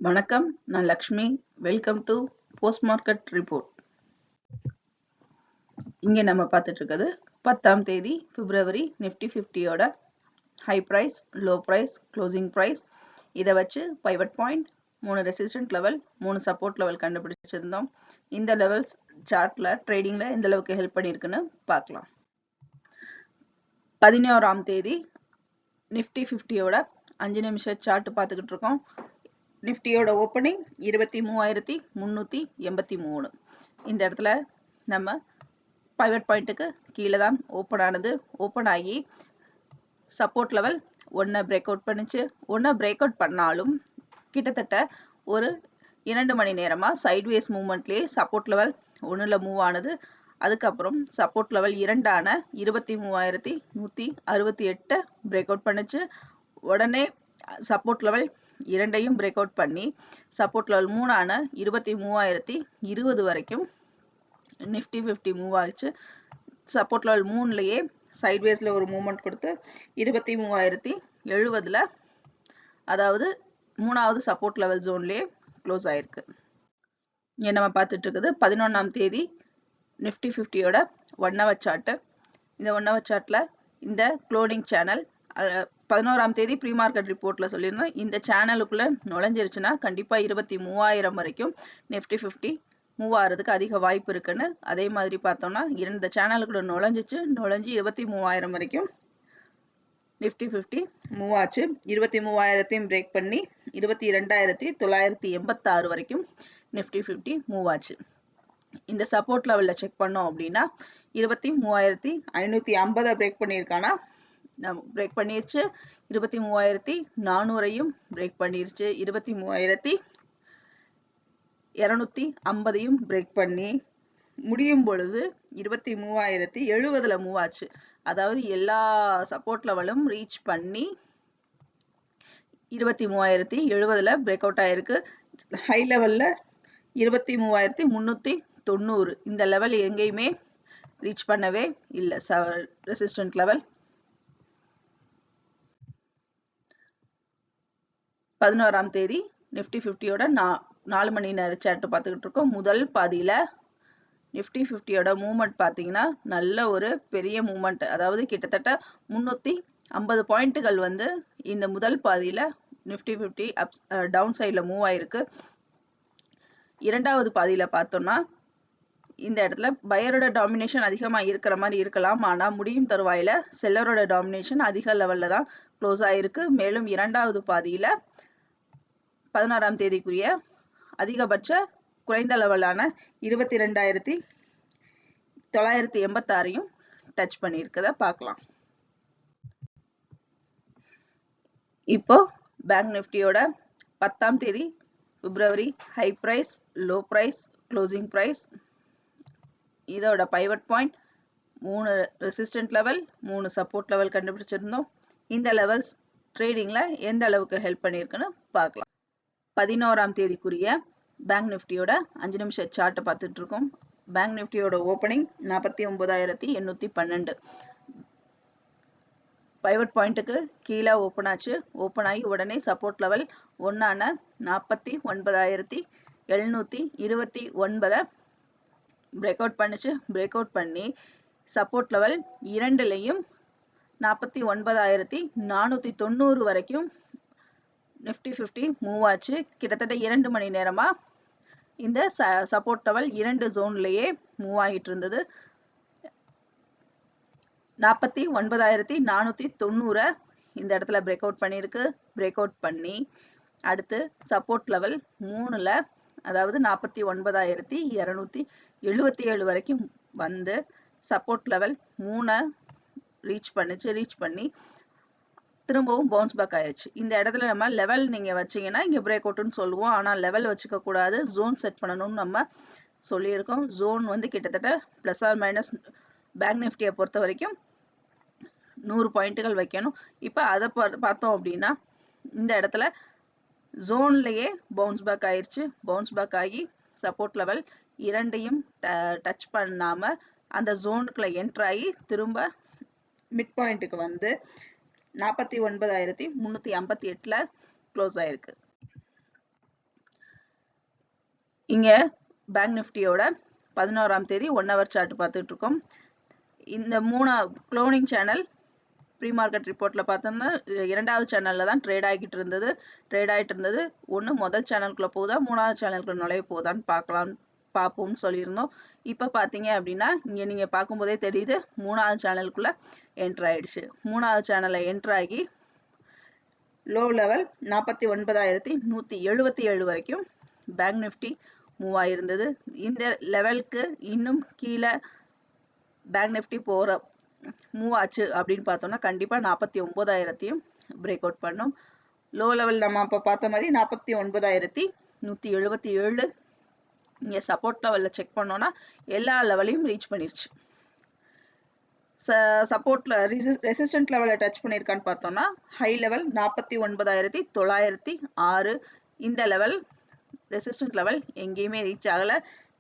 வணக்கம், நான் Lakshmi. Welcome to post market report. இங்க நம்ம பார்த்துட்டு இருக்கிறது 10ஆம் தேதி பிப்ரவரி நிஃப்டி 50யோட high price, low price, closing price. இதை வச்சு pivot point, 3 resistant level, 3 support level கண்டுபிடிச்சிருந்தோம். இந்த லெவல்ஸ் சார்ட்ல ட்ரேடிங்ல எந்த அளவுக்கு ஹெல்ப் பண்ணியிருக்குன்னு பார்க்கலாம். 11ஆம் தேதி நிஃப்டி 50யோட 5 நிமிஷ சார்ட் பார்த்துக்கிட்டு இருக்கோம். நிஃப்டியோட ஓப்பனிங் 23,383. இந்த இடத்துல நம்ம பைவட் பாயிண்ட்டுக்கு கீழே தான் ஓப்பன் ஆனது. ஓப்பன் ஆகி சப்போர்ட் லெவல் ஒன்றை பிரேக் அவுட் பண்ணிச்சு. ஒன்றை பிரேக் அவுட் பண்ணாலும் கிட்டத்தட்ட ஒரு 2 மணி நேரமாக சைட்வேஸ் மூவ்மெண்ட்லேயே சப்போர்ட் லெவல் 1ல் மூவ் ஆனது. அதுக்கப்புறம் சப்போர்ட் லெவல் 2ஆன 23,168 பிரேக் அவுட் பண்ணுச்சு. உடனே சப்போர்ட் லெவல் 2ஐயும் பிரேக் அவுட் பண்ணி சப்போர்ட் லெவல் 3ஆன 23,020 வரைக்கும் நிஃப்டி 50 மூவ் ஆச்சு. சப்போர்ட் லெவல் 3லயே சைட்வேஸ்ல ஒரு மூவ்மெண்ட் கொடுத்து 23,070ல, அதாவது 3வது சப்போர்ட் லெவல் ஜோன்லயே க்ளோஸ் ஆயிருக்கு. இங்க நம்ம பார்த்துட்டு இருக்குது 11ஆம் தேதி நிஃப்டி 50யோட 1 ஹவர் சார்ட். இந்த 1 ஹவர் சார்ட்ல இந்த க்ளோடிங் சேனல் 11ஆம் தேதி ப்ரீ மார்க்கெட் ரிப்போர்ட்ல சொல்லியிருந்தோம். இந்த சேனலுக்குள்ள நுழைஞ்சிருச்சுன்னா கண்டிப்பா 23,000 வரைக்கும் நிஃப்டி 50 மூவ் ஆகிறதுக்கு அதிக வாய்ப்பு இருக்குன்னு. அதே மாதிரி பார்த்தோம்னா இந்த சேனலுக்குள்ள நுழைஞ்சு 23,000 வரைக்கும் நிஃப்டி 50 மூவ் ஆச்சு. 23,000ஐயும் பிரேக் பண்ணி 22,986 வரைக்கும் நிஃப்டி 50 மூவ் ஆச்சு. இந்த சப்போர்ட் லெவல்ல செக் பண்ணோம் அப்படின்னா 23,550 பிரேக் பண்ணியிருக்கானா, பிரேக் பண்ணிருச்சு. 23,400ஐயும் பிரேக் பண்ணிருச்சு. 23,250ஐயும் பிரேக் பண்ணி முடியும் பொழுது 23,070ல மூவ் ஆச்சு. அதாவது எல்லா சப்போர்ட் லெவலும் ரீச் பண்ணி 23,070ல பிரேக் அவுட் ஆயிருக்கு. ஹை லெவல்ல 23,390. இந்த லெவல் எங்கேயுமே ரீச் பண்ணவே இல்லை, ரெசிஸ்டன்ட் லெவல். 11ஆம் தேதி நிஃப்டி 50யோட 4 மணி நேர சார்ட் பார்த்துக்கிட்டு இருக்கோம். முதல் பாதியில நிஃப்டி 50யோட மூவ்மெண்ட் பார்த்தீங்கன்னா நல்ல ஒரு பெரிய மூவ்மெண்ட், அதாவது கிட்டத்தட்ட 350 பாயிண்ட்டுகள் வந்து இந்த முதல் பாதியில நிஃப்டி 50 டவுன் சைட்ல மூவ் ஆயிருக்கு. இரண்டாவது பாதியில பார்த்தோம்னா இந்த இடத்துல பையரோட டாமினேஷன் அதிகமா இருக்கிற மாதிரி இருக்கலாம். ஆனா முடியும் தருவாயில செல்லரோட டாமினேஷன் அதிக லெவல்ல தான் க்ளோஸ் ஆயிருக்கு. மேலும் இரண்டாவது பாதியில 16ஆம் தேதிக்குரிய அதிகபட்ச குறைந்த லெவலான 22,986ஐயும் டச் பண்ணியிருக்கத பார்க்கலாம். இப்போ பேங்க் நிஃப்டியோட 10ஆம் தேதி February high price, low price, closing price. இதோட pivot point 3 resistant level, 3 support level கண்டுபிடிச்சிருந்தோம். இந்த லெவல்ஸ் ட்ரேடிங்ல எந்த அளவுக்கு ஹெல்ப் பண்ணியிருக்குன்னு பார்க்கலாம். 11ஆம் தேதிக்குரிய பேங்க் நிஃப்டியோட 5 நிமிஷ சார்ட் பார்த்துட்டு இருக்கோம். பேங்க் நிஃப்டியோட ஓப்பனிங் 49,812. பைவட் பாயிண்ட்டுக்கு கீழே ஓப்பன் ஆச்சு. ஓப்பன் ஆகி உடனே சப்போர்ட் லெவல் 1ஆன 49,729 பிரேக் அவுட் பண்ணுச்சு. பிரேக் அவுட் பண்ணி சப்போர்ட் லெவல் 2லயும் 49,490 வரைக்கும் நிஃப்டி 50 மூவ் ஆச்சு. கிட்டத்தட்ட 2 மணி நேரமா இந்த சப்போர்ட் லெவல் 2 ஜோன்லயே மூவ் ஆகிட்டு இருந்தது. 49,490 இந்த இடத்துல பிரேக் அவுட் பண்ணிருக்கு. பிரேக் அவுட் பண்ணி அடுத்து சப்போர்ட் லெவல் 3ல, அதாவது 49,277 வரைக்கும் வந்து சப்போர்ட் லெவல் 3 ரீச் பண்ணுச்சு. ரீச் பண்ணி திரும்பவும் பவுன்ஸ் பேக் ஆயிடுச்சு. இந்த இடத்துல நம்ம லெவல் நீங்க வச்சீங்கன்னா இங்க பிரேக் அவுட்னு சொல்லுவோம். ஆனா லெவல் வச்சுக்க கூடாது, ஜோன் செட் பண்ணணும்னு நம்ம சொல்லியிருக்கோம். ஜோன் வந்து கிட்டத்தட்ட பிளஸ் ஆர் மைனஸ் பேங்க் நிஃப்டியை பொறுத்த வரைக்கும் 100 பாயிண்ட்டுகள் வைக்கணும். இப்ப அதை பார்த்தோம் அப்படின்னா இந்த இடத்துல ஜோன்லயே பவுன்ஸ் பேக் ஆயிடுச்சு. பவுன்ஸ் பேக் ஆகி சப்போர்ட் லெவல் 2ஐயும் டச் பண்ணாம அந்த ஜோனுக்குள்ள என்டர் ஆகி திரும்ப மிட் பாயிண்ட்டுக்கு வந்து 49,358ல க்ளோஸ் ஆயிருக்கு. இங்க பேங்க் நிஃப்டியோட 11ஆம் தேதி 1 hour சார்ட் பார்த்துட்டு இருக்கோம். இந்த க்ளோனிங் சேனல் ப்ரீ மார்க்கெட் ரிப்போர்ட்ல பார்த்தோம்னா 2வது சேனல்ல தான் ட்ரேட் ஆகிட்டு இருந்தது. ஒன்று முதல் சேனலுக்குள்ள போகுதா 3வது சேனலுக்குள்ள நுழைய போகுதான்னு பார்ப்போம்னு சொல்லியிருந்தோம். இப்போ பார்த்தீங்க அப்படின்னா இங்கே நீங்கள் பார்க்கும்போதே தெரியுது 3வது சேனலுக்குள்ள என்ட்ரு ஆயிடுச்சு. 3வது சேனலில் என்ட்ரு ஆகி லோ லெவல் 49,177 வரைக்கும் பேங்க் நிஃப்டி மூவ் ஆயிருந்தது. இந்த லெவலுக்கு இன்னும் கீழே பேங்க் நிஃப்டி மூவ் ஆச்சு அப்படின்னு பார்த்தோம்னா கண்டிப்பா 49,000 பிரேக் அவுட் பண்ணும். லோ லெவல் நம்ம அப்ப பார்த்த மாதிரி 49,177. இங்க சப்போர்ட் லெவல்ல செக் பண்ணோம்னா எல்லா லெவலையும் ரீச் பண்ணிருச்சு. சப்போர்ட்ல ரெசிஸ்டன்ட் லெவலை டச் பண்ணிருக்கான்னு பார்த்தோம்னா ஹை லெவல் 49,906. இந்த லெவல் ரெசிஸ்டன்ட் லெவல் எங்கேயுமே ரீச் ஆகல.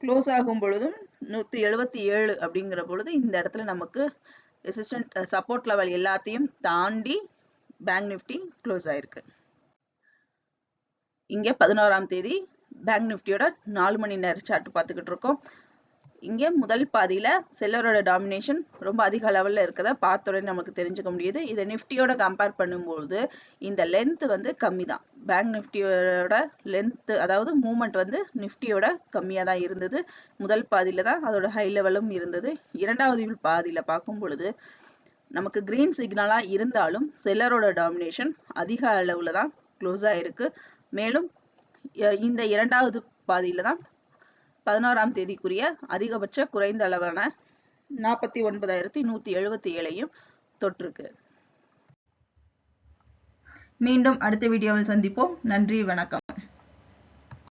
க்ளோஸ் ஆகும் பொழுதும் 177 அப்படிங்கிற பொழுது இந்த இடத்துல நமக்கு ரெசிஸ்டன்ட் சப்போர்ட் லெவல் எல்லாத்தையும் தாண்டி பேங்க் நிஃப்டி க்ளோஸ் ஆயிருக்கு. இங்க 11ஆம் தேதி பேங்க் நிஃப்டியோட 4 மணி நேர சார்ட் பார்த்துக்கிட்டு இருக்கோம். இங்க முதல் பாதியில செல்லரோட டாமினேஷன் ரொம்ப அதிக லெவல்ல இருக்கத பார்த்தோட நமக்கு தெரிஞ்சுக்க முடியுது. இதை நிஃப்டியோட கம்பேர் பண்ணும்போது இந்த லென்த் வந்து கம்மி தான். பேங்க் நிஃப்டியோட லென்த் அதாவது மூவ்மெண்ட் வந்து நிஃப்டியோட கம்மியா தான் இருந்தது. முதல் பாதியில தான் அதோட ஹை லெவலும் இருந்தது. 2வது பாதியில பார்க்கும் பொழுது நமக்கு கிரீன் சிக்னலா இருந்தாலும் செல்லரோட டாமினேஷன் அதிக அளவுல தான் க்ளோஸ் ஆயிருக்கு. மேலும் இந்த 2வது பாதியில தான் 11ஆம் தேதிக்குரிய அதிகபட்ச குறைந்த அளவான 49,177 தொற்றுக்கு. மீண்டும் அடுத்த வீடியோவில் சந்திப்போம். நன்றி, வணக்கம்.